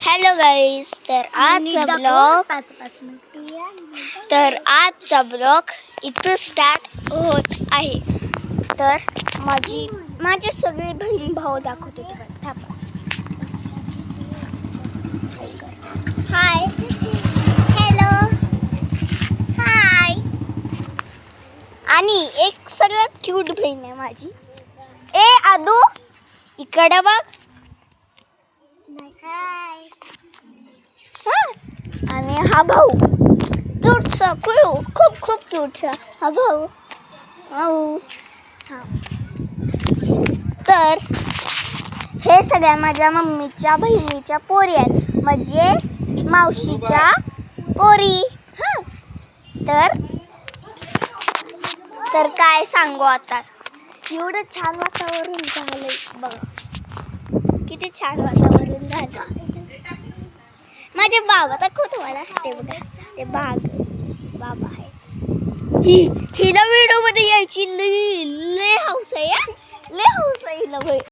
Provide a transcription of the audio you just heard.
Hello guys, आजचा blog इथं start होत आहे. तर माझे सगळे बहीण भाऊ दाखवतो तुम्हाला. हाय, हॅलो, हाय. आणि एक सगळ्यात क्यूट बहीण आहे माझी. ए आदू, इकडे बघ. हाय. आणि हा भाऊ क्यूटसा, खूप क्यूटसा हा भाऊ. तर हे सगळ्या माझ्या मम्मीच्या बहिणीच्या पोरी आहेत, म्हणजे मावशीच्या पोरी. तर काय सांगू आता, एवढं छान वातावरण झालंय बघा, किती छान वातावरण झालं. माझे बाबा दाखवतो मला, ते बघा, ते बाबा आहे. हिला व्हिडिओ मध्ये यायची लई